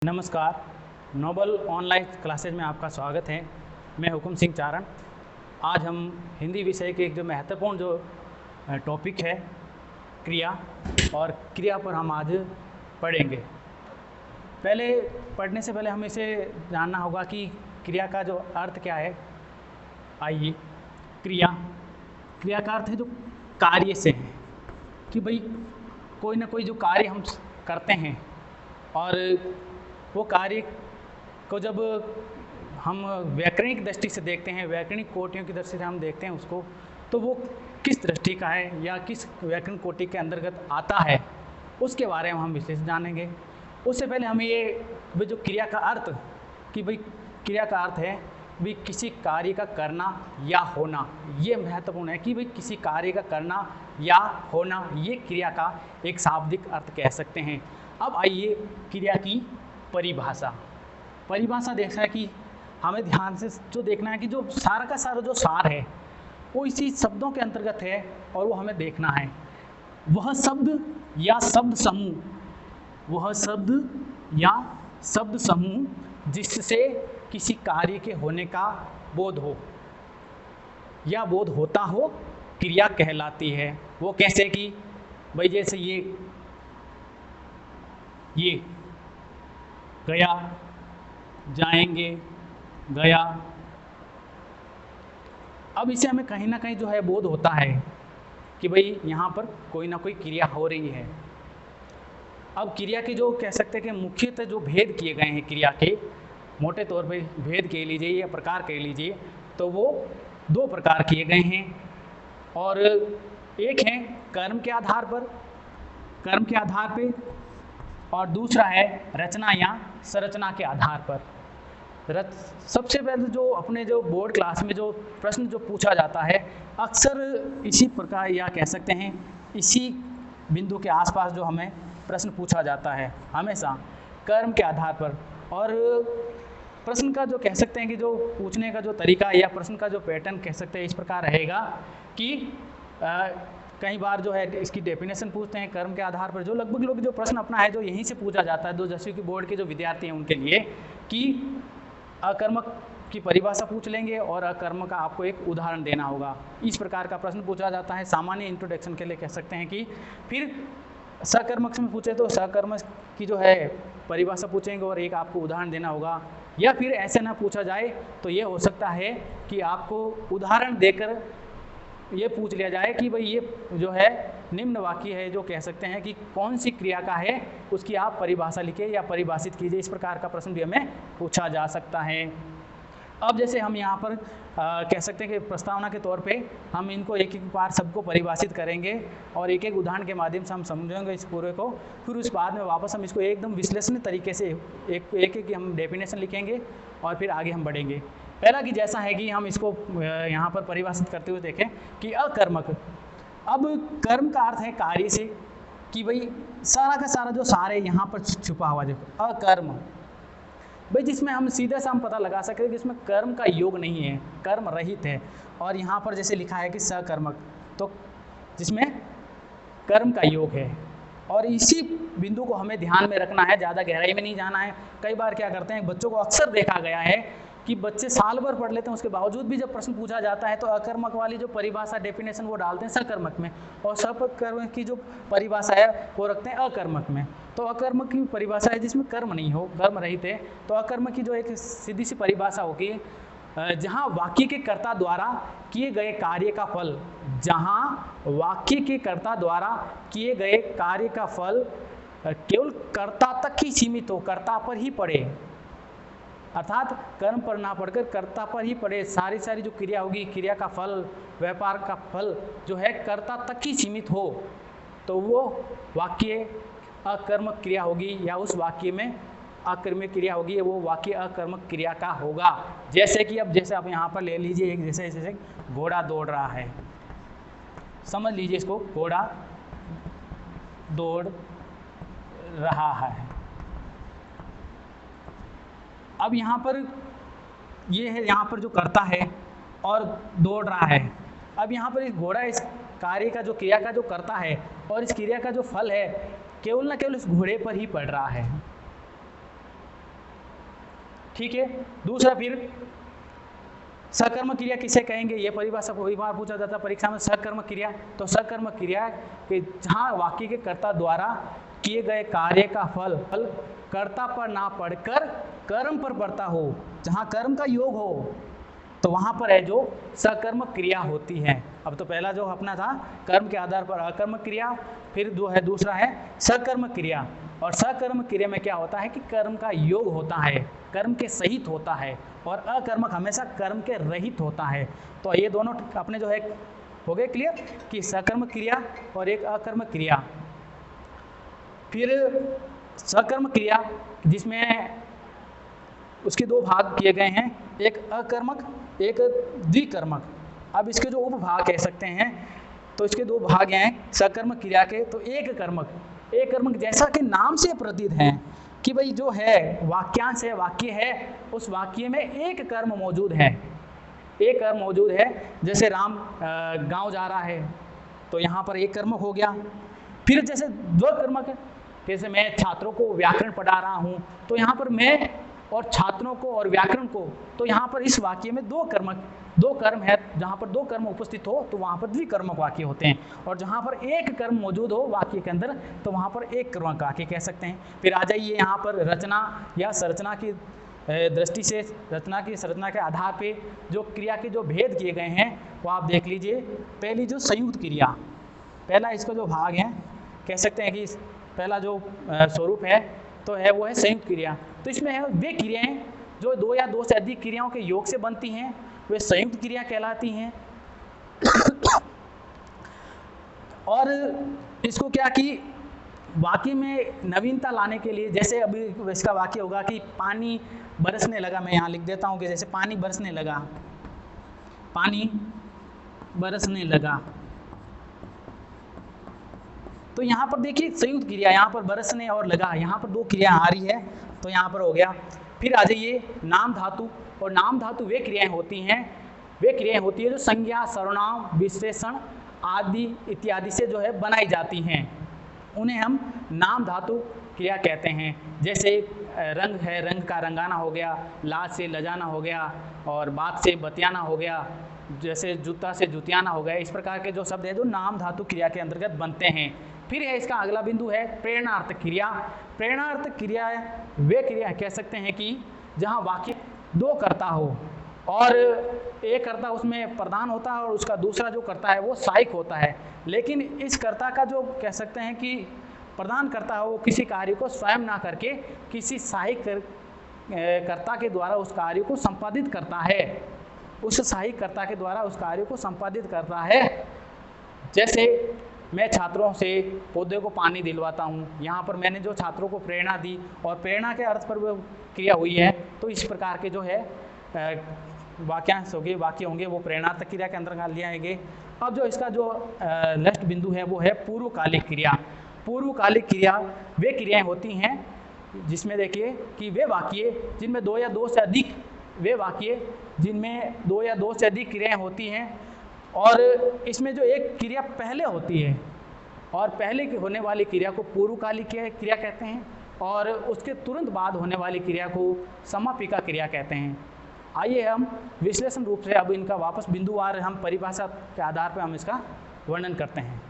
नमस्कार। Nobel online classes में आपका स्वागत है। मैं हुकुम सिंह चारण। आज हम हिंदी विषय के एक जो महत्वपूर्ण जो टॉपिक है क्रिया, और क्रिया पर हम आज पढ़ेंगे। पढ़ने से पहले हमें इसे जानना होगा कि क्रिया का जो अर्थ क्या है। आइए, क्रिया का अर्थ है जो कार्य से है, कि भाई कोई ना कोई जो कार्य हम करते हैं, और वो कार्य को जब हम व्याकरणिक दृष्टि से देखते हैं, व्याकरणिक कोटियों की दृष्टि से हम देखते हैं उसको, तो वो किस दृष्टि का है या किस व्याकरण कोटि के अंतर्गत आता है, उसके बारे में हम विशेष जानेंगे। उससे पहले हमें ये जो क्रिया का अर्थ, कि भाई क्रिया का अर्थ है भी किसी कार्य का करना या होना। ये महत्वपूर्ण है कि भाई किसी कार्य का करना या होना, ये क्रिया का एक शाब्दिक अर्थ कह सकते हैं। अब आइए क्रिया की परिभाषा देखना है कि हमें ध्यान से जो देखना है कि जो सारा का सारा जो सार है वो इसी शब्दों के अंतर्गत है, और वो हमें देखना है। वह शब्द या शब्द समूह जिससे किसी कार्य के होने का बोध हो या बोध होता हो, क्रिया कहलाती है। वो कैसे कि भाई जैसे ये गया, जाएंगे, गया। अब इसे हमें कहीं ना कहीं जो है बोध होता है कि भाई यहाँ पर कोई ना कोई क्रिया हो रही है। अब क्रिया के जो कह सकते हैं कि मुख्यतः जो भेद किए गए हैं क्रिया के, मोटे तौर पे भेद कह लीजिए या प्रकार कह लीजिए, तो वो दो प्रकार किए गए हैं। और एक है कर्म के आधार पे, और दूसरा है रचना या संरचना के आधार पर। सबसे पहले जो अपने जो बोर्ड क्लास में जो प्रश्न जो पूछा जाता है, अक्सर इसी प्रकार या कह सकते हैं इसी बिंदु के आसपास जो हमें प्रश्न पूछा जाता है, हमेशा कर्म के आधार पर। और प्रश्न का जो कह सकते हैं कि जो पूछने का जो तरीका या प्रश्न का जो पैटर्न कह सकते हैं इस प्रकार रहेगा कि कई बार जो है इसकी डेफिनेशन पूछते हैं कर्म के आधार पर। जो लगभग लोग जो प्रश्न अपना है जो यहीं से पूछा जाता है 10वीं की बोर्ड के जो विद्यार्थी हैं उनके लिए, कि अकर्मक की परिभाषा पूछ लेंगे और अकर्मक का आपको एक उदाहरण देना होगा। इस प्रकार का प्रश्न पूछा जाता है। सामान्य इंट्रोडक्शन के लिए कह सकते हैं कि फिर सकर्मक में पूछे तो सकर्मक की जो है परिभाषा पूछेंगे और एक आपको उदाहरण देना होगा। या फिर ऐसे ना पूछा जाए तो ये हो सकता है कि आपको उदाहरण देकर ये पूछ लिया जाए कि भाई ये जो है निम्न वाक्य है, जो कह सकते हैं कि कौन सी क्रिया का है, उसकी आप परिभाषा लिखिए या परिभाषित कीजिए। इस प्रकार का प्रश्न भी हमें पूछा जा सकता है। अब जैसे हम यहाँ पर कह सकते हैं कि प्रस्तावना के तौर पे हम इनको एक एक बार सबको परिभाषित करेंगे और एक एक उदाहरण के माध्यम से हम समझेंगे इस पूरे को। फिर उस बाद में वापस हम इसको एकदम विश्लेषण तरीके से एक हम डेफिनेशन लिखेंगे और फिर आगे हम बढ़ेंगे। पहला कि जैसा है कि हम इसको यहाँ पर परिभाषित करते हुए देखें कि अकर्मक। अब कर्म का अर्थ है कार्य से, कि भाई सारा का सारा जो सार है यहाँ पर छुपा हुआ देखो अकर्म, भाई जिसमें हम सीधे से हम पता लगा सकते हैं कि इसमें कर्म का योग नहीं है, कर्म रहित है। और यहाँ पर जैसे लिखा है कि सकर्मक, तो जिसमें कर्म का योग है। और इसी बिंदु को हमें ध्यान में रखना है, ज़्यादा गहराई में नहीं जाना है। कई बार क्या करते हैं बच्चों को अक्सर देखा गया है कि बच्चे साल भर पढ़ लेते हैं, उसके बावजूद भी जब प्रश्न पूछा जाता है तो अकर्मक वाली जो परिभाषा डेफिनेशन वो डालते हैं सकर्मक में, और सकर्मक की जो परिभाषा है वो रखते हैं अकर्मक में। तो अकर्मक की परिभाषा है जिसमें कर्म नहीं हो, कर्म रहित है। तो अकर्मक की जो एक सीधी सी परिभाषा होगी, जहाँ वाक्य के कर्ता द्वारा किए गए कार्य का फल, जहाँ वाक्य के कर्ता द्वारा किए गए कार्य का फल केवल कर्ता तक ही सीमित हो, कर्ता पर ही पड़े, अर्थात कर्म पर ना पढ़कर कर्ता पर ही पड़े। सारी जो क्रिया होगी, क्रिया का फल, व्यापार का फल जो है कर्ता तक ही सीमित हो, तो वो वाक्य अकर्मक क्रिया होगी, या उस वाक्य में अकर्मक क्रिया होगी, वो वाक्य अकर्मक क्रिया का होगा। जैसे कि अब जैसे आप यहाँ पर ले लीजिए एक, जैसे घोड़ा दौड़ रहा है, समझ लीजिए इसको, घोड़ा दौड़ रहा है। अब यहाँ पर ये है, यहाँ पर जो कर्ता है और दौड़ रहा है। अब यहाँ पर इस घोड़ा, इस कार्य का जो क्रिया का जो कर्ता है और इस क्रिया का जो फल है, केवल ना केवल इस घोड़े पर ही पड़ रहा है। ठीक है। दूसरा फिर सकर्मक क्रिया किसे कहेंगे, ये परिभाषा कई बार पूछा जाता है परीक्षा में। सकर्मक क्रिया, तो सकर्मक क्रिया कि जहाँ वाक्य के कर्ता द्वारा किए गए कार्य का फल कर्ता पर ना पड़कर कर्म पर पड़ता हो, जहाँ कर्म का योग हो, तो वहाँ पर है जो सकर्मक क्रिया होती है। अब तो पहला जो अपना था कर्म के आधार पर अकर्मक क्रिया, फिर जो है दूसरा है सकर्मक क्रिया। और सकर्मक क्रिया में क्या होता है कि कर्म का योग होता है, कर्म के सहित होता है, और अकर्मक हमेशा कर्म के रहित होता है। तो ये दोनों अपने जो है हो गए क्लियर कि सकर्मक क्रिया और एक अकर्मक क्रिया। फिर सकर्मक क्रिया जिसमें उसके दो भाग किए गए हैं, एक अकर्मक एक द्विकर्मक। अब इसके जो उपभाग कह सकते हैं, तो इसके दो भाग हैं सकर्मक क्रिया के। तो एक कर्मक जैसा कि नाम से प्रतीत है कि भाई जो है वाक्यांश है, वाक्य है, उस वाक्य में एक कर्म मौजूद है, एक कर्म मौजूद है। जैसे राम गांव जा रहा है, तो यहाँ पर एक कर्मक हो गया। फिर जैसे द्विकर्मक है, जैसे मैं छात्रों को व्याकरण पढ़ा रहा हूँ, तो यहाँ पर मैं और छात्रों को और व्याकरण को, तो यहाँ पर इस वाक्य में दो कर्म है। जहाँ पर दो कर्म उपस्थित हो तो वहाँ पर द्विकर्मक वाक्य होते हैं, और जहाँ पर एक कर्म मौजूद हो वाक्य के अंदर तो वहाँ पर एक कर्मक वाक्य कह सकते हैं। फिर आ जाइए यहाँ पर रचना या संरचना की दृष्टि से, रचना की संरचना के आधार पे जो क्रिया के जो भेद किए गए हैं वो आप देख लीजिए। पहली जो संयुक्त क्रिया, पहला इसका जो भाग है कह सकते हैं कि पहला जो स्वरूप है तो है वो है संयुक्त क्रिया। तो इसमें है वे क्रियाएं जो दो या दो से अधिक क्रियाओं के योग से बनती हैं, वे संयुक्त क्रिया कहलाती हैं। और इसको क्या कि वाक्य में नवीनता लाने के लिए, जैसे अभी इसका वाक्य होगा कि पानी बरसने लगा, मैं यहाँ लिख देता हूँ कि जैसे पानी बरसने लगा, पानी बरसने लगा। तो यहाँ पर देखिए संयुक्त क्रिया, यहाँ पर बरसने और लगा, यहाँ पर दो क्रिया आ रही है, तो यहाँ पर हो गया। फिर आ जाइए नाम धातु, और नाम धातु वे क्रियाएं होती हैं जो संज्ञा, सर्वनाम, विशेषण आदि इत्यादि से जो है बनाई जाती हैं, उन्हें हम नाम धातु क्रिया कहते हैं। जैसे रंग है, रंग का रंगाना हो गया, लाज से लजाना हो गया, और बात से बतियाना हो गया, जैसे जूता से जुतियाना हो गया। इस प्रकार के जो शब्द है जो नाम धातु क्रिया के अंतर्गत बनते हैं। फिर है इसका अगला बिंदु है प्रेरणार्थ क्रिया। प्रेरणार्थ क्रिया वे क्रिया कह सकते हैं कि जहाँ वाक्य दो कर्ता हो, और एक कर्ता उसमें प्रधान होता है और उसका दूसरा जो कर्ता है वो सहायक होता है। लेकिन इस कर्ता का जो कह सकते हैं कि प्रदान करता है वो किसी कार्य को स्वयं ना करके किसी सहायक कर्ता के द्वारा उस कार्य को संपादित करता है, उस सहायक कर्ता के द्वारा उस कार्य को संपादित करता है। जैसे मैं छात्रों से पौधे को पानी दिलवाता हूँ, यहाँ पर मैंने जो छात्रों को प्रेरणा दी और प्रेरणा के अर्थ पर वो क्रिया हुई है, तो इस प्रकार के जो है वाक्यांश होंगे, वाक्य होंगे, वो प्रेरणार्थ क्रिया के अंतर्गत लिए आएंगे। अब जो इसका जो नेक्स्ट बिंदु है वो है पूर्वकालिक क्रिया। पूर्वकालिक क्रिया वे क्रियाएं होती हैं जिसमें देखिए कि वे वाक्य जिनमें दो या दो से अधिक क्रियाएं होती हैं, और इसमें जो एक क्रिया पहले होती है और पहले की होने वाली क्रिया को पूर्वकालिक क्रिया कहते हैं, और उसके तुरंत बाद होने वाली क्रिया को समापिका क्रिया कहते हैं। आइए हम विश्लेषण रूप से अब इनका वापस बिंदुवार हम परिभाषा के आधार पर हम इसका वर्णन करते हैं।